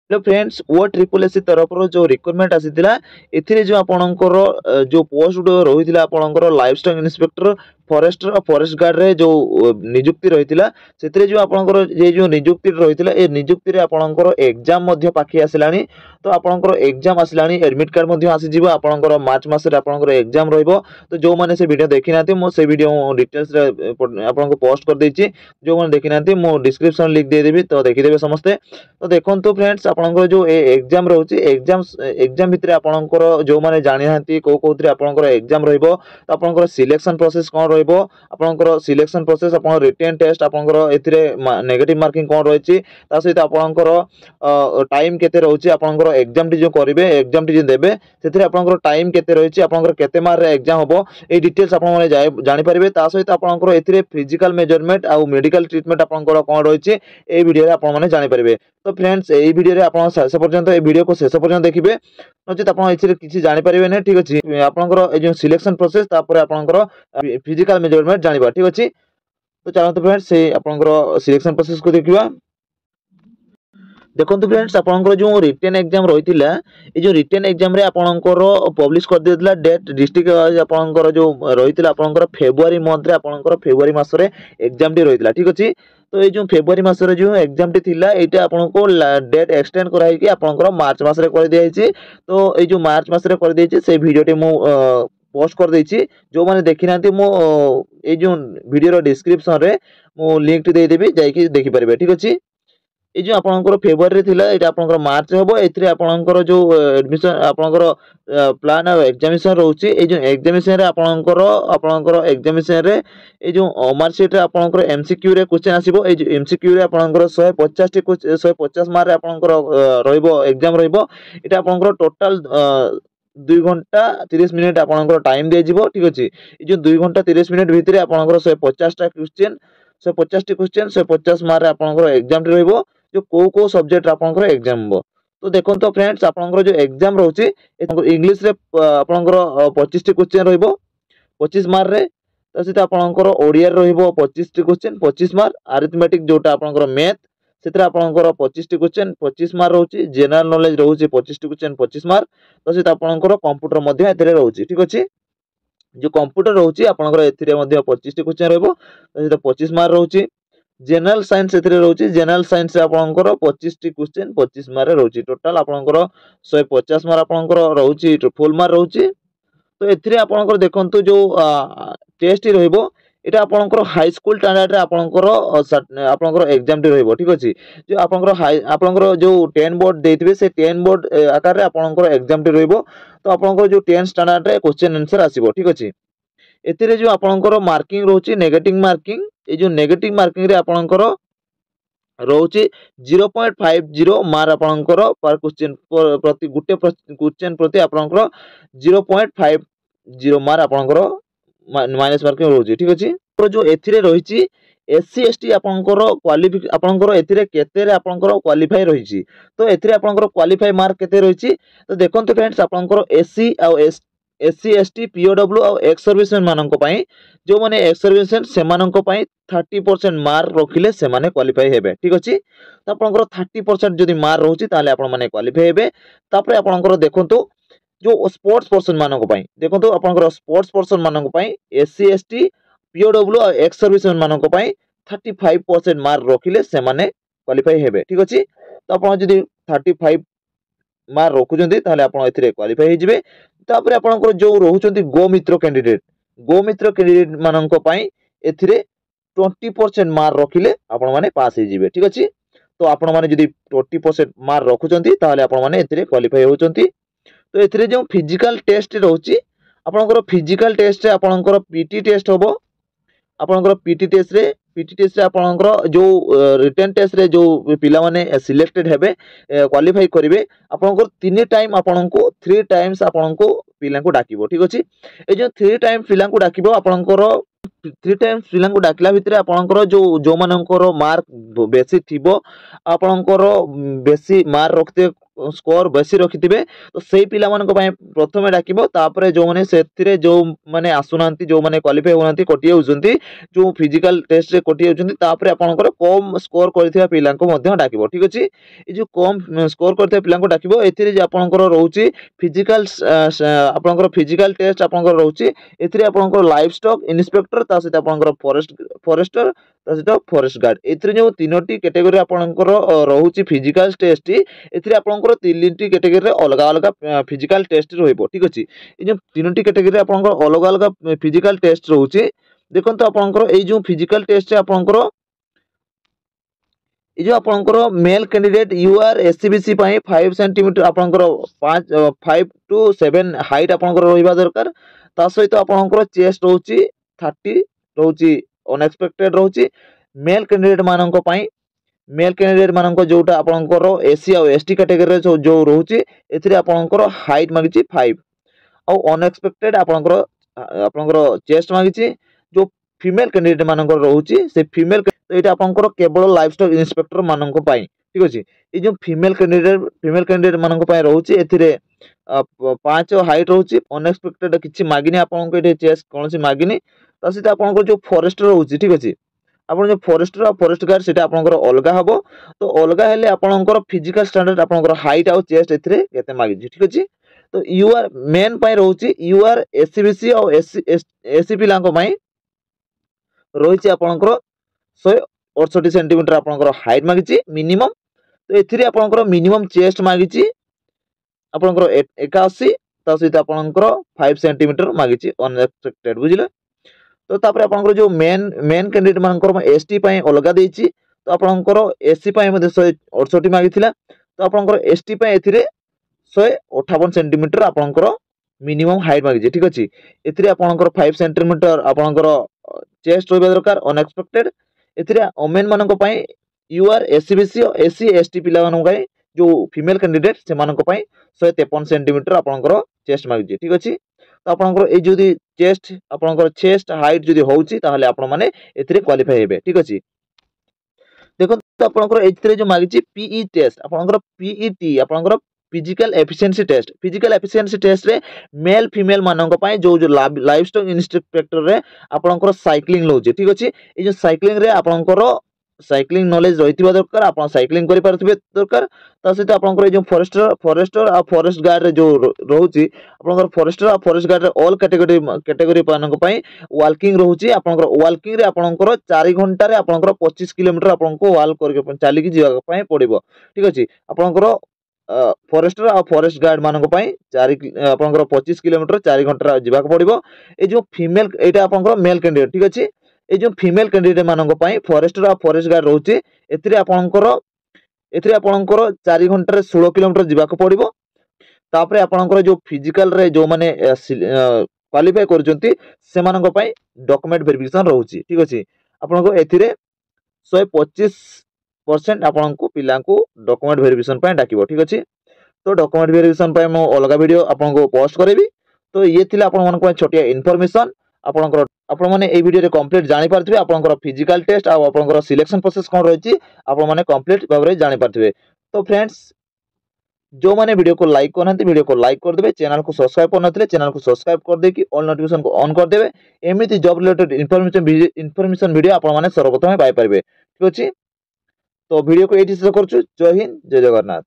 Hello friends वो triple S तरफ जो रिक्रुटमेंट आसीथिला एथिरे जो आपणकर जो पोस्ट गुड रही आपणकर लाइफ स्टॉक इंस्पेक्टर फॉरेस्टर और फॉरेस्ट गार्ड रे जो नियुक्ति रही से जो आपणकर ये जो नियुक्ति रही ए नियुक्ति रे आपणकर एग्जाम मध्य पाखी आसिलानी तो आपणकर एग्जाम आसिलानी एडमिट कार्ड मध्य आसी जिवो आपणकर मार्च मास रे आपणकर एग्जाम रहइबो तो जो माने से वीडियो देखि नाते मो से वीडियो डिटेल्स रे आपणको पोस्ट कर देछि जो माने देखि नाते मो डिस्क्रिप्शन लिंक दे देबी तो देखि देबे समस्ते तो देखंतु फ्रेंड्स आपणकर जो एग्जाम रहउची एग्जाम भितरे आपणकर जो माने जानि हांती को कोथरे आपणकर एग्जाम रहइबो तो आपणकर सिलेक्शन प्रोसेस कोन रहइबो आपणकर सिलेक्शन प्रोसेस आपन रिटन टेस्ट आपणकर एथिरे नेगेटिव मार्किंग कोन रहइची ता सहित आपणकर टाइम केते रहउची आपणकर एग्जाम टी जो करिवे एग्जाम टी जो देबे सेथिरे आपणकर टाइम केते रहइची आपणकर केते मार रे एग्जाम होबो ए डिटेल्स आपन माने जानि परिबे ता सहित आपणकर एथिरे फिजिकल मेजरमेंट आ मेडिकल ट्रीटमेंट आपणकर कोन रहइची ए वीडियो रे आपन माने जानि परिबे तो फ्रेंड्स ए वीडियो रे आपन शेष पर्यंत ए वीडियो को शेष पर्यंत देखिबे नचित आपन एथिरे किछि जानि परिबे नै ठीक अछि आपणकर ए जो सिलेक्शन प्रोसेस तापर आपणकर फिजिकल मेजरमेंट जानिबा ठीक अछि तो चलते फ्रेंड्स से आपणकर सिलेक्शन प्रोसेस को देखिबा देखो फ्रेंड्स आपणकर जो रिटन एग्जाम रही ए जो रिटन एग्जाम रे आपणकर पब्लिश कर देला डेट डिस्ट्रिक्ट वाइज आपणकर जो रही आपणकर फेब्रुआरी मंथ रे आपणकर फेब्रुआरी मास रे एग्जाम टी रही ठीक अछि तो ये जो फेब्रुआरी मास रे जो एग्जाम टी थिला एटा आपनको डेट एक्सटेंड कराई कि आपणकर मार्च मास रे कर दिया छि तो ए जो मार्च मास रे कर दिया छि से वीडियो टी मु पोस्ट कर देछि जो माने देखि नांती मो ए जो वीडियो रो डिस्क्रिप्शन रे मो लिंक दे देबी जाई कि देखि परबे ठीक अछि ए जो आपनकर फेब्रुआरी रे थिला एटा आपनकर मार्च रे होबो एथिरे आपनकर जो एडमिशन आपनकर प्लान और एग्जामिनेशन रहउची ए जो एग्जामिनेशन रे आपनकर एग्जामिनेशन रे ए जो मार्क शीट रे आपनकर एमसीक्यू रे क्वेश्चन आसीबो ए जो एमसीक्यू रे आपनकर 150 टी 150 मार्क रे आपनकर रहइबो एग्जाम रहइबो एटा आपनकर टोटल 2 घंटा 30 मिनिट आपनकर टाइम दे जिवो ठीक अछि ए जो 2 घंटा 30 मिनिट भितरे आपनकर 150 टा क्वेश्चन 150 टी क्वेश्चन 150 मार्क रे आपनकर एग्जाम रहइबो जो को सब्जेक्ट आपनकर एग्जाम हो तो देखो तो फ्रेंड्स आपनकर जो एग्जाम रहउची इंग्लिश रे आपनकर 25 टी क्वेश्चन रहइबो 25 मार्क रे तसित आपनकर ओडिया रे रहइबो 25 टी क्वेश्चन 25 मार्क अरिथमेटिक जोटा आपनकर मैथ सेतरा आपनकर 25 टी क्वेश्चन 25 मार्क रहउची जनरल नॉलेज रहउची 25 टी क्वेश्चन 25 मार्क तसित आपनकर कंप्यूटर मध्ये एतरे रहउची ठीक अछि जो कंप्यूटर रहउची आपनकर एथिरे मध्ये 25 टी क्वेश्चन रहइबो तसित 25 मार्क रहउची जनरल साइंस एथिरे रहउची जनरल साइंस से आपनकर 25 टी क्वेश्चन 25 मार्क रहउची टोटल आपनकर 150 मार्क आपनकर रहउची फुल मार्क रहउची तो एथिरे आपनकर देखंतु जो टेस्ट रहइबो एटा आपनकर हाई स्कूल स्टैंडर्ड रे आपनकर एग्जाम टी रहइबो ठीक अछि जो आपनकर जो 10 बोर्ड देथिबे से 10 बोर्ड आकार रे आपनकर एग्जाम टी रहइबो तो आपनकर जो 10 स्टैंडर्ड रे क्वेश्चन आंसर आसीबो ठीक अछि एथिरे जो आपनकर मार्किंग रहउची नेगेटिव मार्किंग ए जो नेगेटिव मार्किंग रे आपनकर रहउची 0.50 मार्क आपनकर पर क्वेश्चन प्रति गुटे क्वेश्चन प्रति आपनकर 0.50 मार्क आपनकर माइनस मार्किंग रहउची ठीक अछि तो जो एथिरे रहिची एससी एसटी आपनकर क्वालिफाई आपनकर एथिरे केते रे आपनकर क्वालिफाई रहिची तो एथिरे आपनकर क्वालिफाई मार्क केते रहिची तो देखंतु फ्रेंड्स आपनकर एससी आ एससी एसटी पीओडब्ल्यू और एक्स सर्विसमैन माननको पई जो माने एक्स सर्विसमैन सेमाननको पई 30% मार्क रखिले से माने क्वालिफाई हेबे ठीक अछि तो आपनकर 30% जदी मार्क रहउची ताले आपन माने क्वालिफाई हेबे तापरे आपनकर देखंतु जो स्पोर्ट्स पर्सन माननको पई देखंतु आपनकर स्पोर्ट्स पर्सन माननको पई एससी एसटी पीओडब्ल्यू और एक्स सर्विसमैन माननको पई 35% मार्क रखिले से माने क्वालिफाई हेबे ठीक अछि तो आपन जदी 35 मार्क रखुचंती ताले आपन एथिरे क्वालिफाई हे जिवे तापरे आपनकर जो रहउचंती गोमित्र कैंडिडेट माननको पई एथिरे 20% मार्क रखिले आपण माने पास हे जिवे ठीक अछि तो आपण माने जदी 20% मार्क रखुचंती ताले आपण माने एथिरे क्वालिफाई होचंती तो एथिरे जो फिजिकल टेस्ट रहउची आपनकर फिजिकल टेस्ट रे आपनकर पीटी टेस्ट होबो आपनकर पीटी टेस्ट रे आपनकर जो रिटन टेस्ट रे जो पिला माने सिलेक्टेड हेबे क्वालिफाई करिवे आपनकर 3 टाइम आपनको 3 टाइम्स आपनको पिला को डाकिबो ठीक अछि ए जो 3 टाइम पिला को डाकिबो आपनकर 3 टाइम्स पिला को डाकला भितरे आपनकर जो मानकर मार्क बेसी थिबो आपनकर बेसी मार्क रखते स्कोर बेसी रखिथिबे तो सेही पिला मानक पय प्रथमे डाकिबो तापरे जो माने सेथिरे जो माने आसुनांती जो माने क्वालिफाई होनांती कोटिए होउचंती जो फिजिकल टेस्ट रे कोटिए होउचंती तापरे आपनकर कम स्कोर करथिबा पिला को मध्ये डाकिबो ठीक अछि ए जो कम स्कोर करथिबा पिला को डाकिबो एथिरे जे आपनकर रहउची फिजिकल आपनकर फिजिकल टेस्ट आपनकर रहउची एथिरे आपनकर लाइफ स्टॉक इंस्पेक्टर ता सहित आपनकर फॉरेस्टर ता सहित फॉरेस्ट गार्ड एथिरे जो तीनोटी कैटेगरी आपनकर रहउची फिजिकल टेस्ट एथिरे आपनकर तीनटी कैटेगरी रे अलग अलग फिजिकल टेस्ट रहइबो ठीक अछि ए जो तीनोटी कैटेगरी आपनकर अलग अलग फिजिकल टेस्ट रहउची देखंतु आपनकर ए जो फिजिकल टेस्ट आपनकर ए जो आपनकर मेल कैंडिडेट यूआर एससीबीसी पई 5 सेंटीमीटर आपनकर 5 टू 7 हाइट आपनकर रहिबा दरकार ता सहित आपनकर चेस्ट रहउची 30 रहउची अनएक्सपेक्टेड रहउची मेल कैंडिडेट मानक पई मेल कैंडिडेट मानक जोटा आपनकर एससी और एसटी कैटेगरी जो रहउची एथिरे आपनकर हाइट मागिची 5 और अनएक्सपेक्टेड आपनकर आपनकर चेस्ट मागिची जो फीमेल कैंडिडेट मानकर रहउची से फीमेल तो एटा आपनकर केवल लाइफ स्टॉक इंस्पेक्टर मानक पई ठीक अछि ए जो फीमेल कैंडिडेट मानक पई रहउची एथिरे 5 हाइट रहउची अनएक्सपेक्टेड किछि मागिनी आपनको एटे चेस्ट कोनसी मागिनी तसित आपनको जो फॉरेस्टर रहउची ठीक अछि आपण जो फॉरेस्टर और फॉरेस्ट गार्ड सेटा आपनकर अलगा हबो तो अलगा हेले आपनकर फिजिकल स्टैंडर्ड आपनकर हाइट और चेस्ट एथिरे केते मागिची ठीक अछि तो यूआर मेन पई रहउची यूआर एससीबीसी और एससी पिलांको पई रहिछि आपनकर 168 सेंटीमीटर आपनकर हाइट मागिची मिनिमम तो एथिरे आपनकर मिनिमम चेस्ट मागिची आपनकर 81 ता सहित आपनकर 5 सेंटीमीटर मागिची अनएक्सपेक्टेड बुझिले तो तापर आपनकर जो मेन कैंडिडेट मानकर एसटी पई अलगा देछि तो आपनकर एससी पई मध्ये 168 मागिथिला तो आपनकर एसटी पई एथिरे 158 सेंटीमीटर आपनकर मिनिमम हाइट मागिछि ठीक अछि एथिरे आपनकर 5 सेंटीमीटर आपनकर चेस्ट होबा दरकार अनएक्सपेक्टेड एथिरे ओमेन मानक पई यूआर एससीबीसी और एससी एसटी पिला मानक पई जो फीमेल कैंडिडेट से मानक पई 153 सेंटीमीटर आपनकर चेस्ट मागिछि ठीक अछि तो आपनकर ए जदी चेस्ट हाइट जदी होउची ताहले आपण माने एथिरे क्वालिफाई हेबे ठीक अछि देखो तो आपनकर एथिरे जो मागिछि पीई टेस्ट आपनकर पीईटी आपनकर फिजिकल एफिशिएंसी टेस्ट रे मेल फीमेल मानक पई जो लाइफ स्टॉक इंस्पेक्टर रे आपनकर साइक्लिंग लोजे ठीक अछि ए जो साइक्लिंग रे आपनकर साइक्लिंग नॉलेज रहितबा दरकार आपण साइक्लिंग करि पारथिबे दरकार ता सहित आपनकर जो फॉरेस्टर और फॉरेस्ट गार्ड रे जो रहउची आपनकर फॉरेस्टर और फॉरेस्ट गार्ड रे ऑल कैटेगरी मानक पई वाकिंग रहउची आपनकर वाकिंग रे आपनकर 4 घंटा रे आपनकर 25 किलोमीटर आपनको वाक करके चाली की जीवा पई पड़िबो ठीक अछि आपनकर फॉरेस्टर और फॉरेस्ट गार्ड मानक पई 4 आपनकर 25 किलोमीटर 4 घंटा जीवा पड़िबो ए जो फीमेल एटा आपनकर मेल कैंडिडेट ठीक अछि ए जो फीमेल कैंडिडेट मानक पई फॉरेस्टर और फॉरेस्ट गार्ड रहउची एथिरे आपनकर 4 घंटा रे 16 किलोमीटर जीवा पड़िबो तापरे आपनकर जो फिजिकल रे जो माने क्वालिफाई करजंती से मानक पई डॉक्यूमेंट वेरिफिकेशन रहउची ठीक अछि आपनको एथिरे 125% आपनको पिला को डॉक्यूमेंट वेरिफिकेशन पय डाकिबो ठीक अछि तो डॉक्यूमेंट वेरिफिकेशन पय मो अलगा वीडियो आपनको पोस्ट करबी तो ये थिला आपन मन को छोटिया इन्फॉर्मेशन आपनकर आपण माने ए वीडियो रे कंप्लीट जानि पारथिबे आपनकर फिजिकल टेस्ट आ आपनकर सिलेक्शन प्रोसेस कोन रहिछि आपण माने कंप्लीट भाबरे जानि पारथिबे तो फ्रेंड्स जो माने वीडियो को लाइक करनथि वीडियो को लाइक कर देबे चैनल को सब्सक्राइब करनथिले चैनल को सब्सक्राइब कर दे कि ऑल नोटिफिकेशन को ऑन कर देबे एमिति जॉब रिलेटेड इन्फॉर्मेशन वीडियो आपण माने सर्वप्रथम पाई परबे ठीक अछि तो वीडियो को एठी शेष करछु जय हिंद जय जगन्नाथ।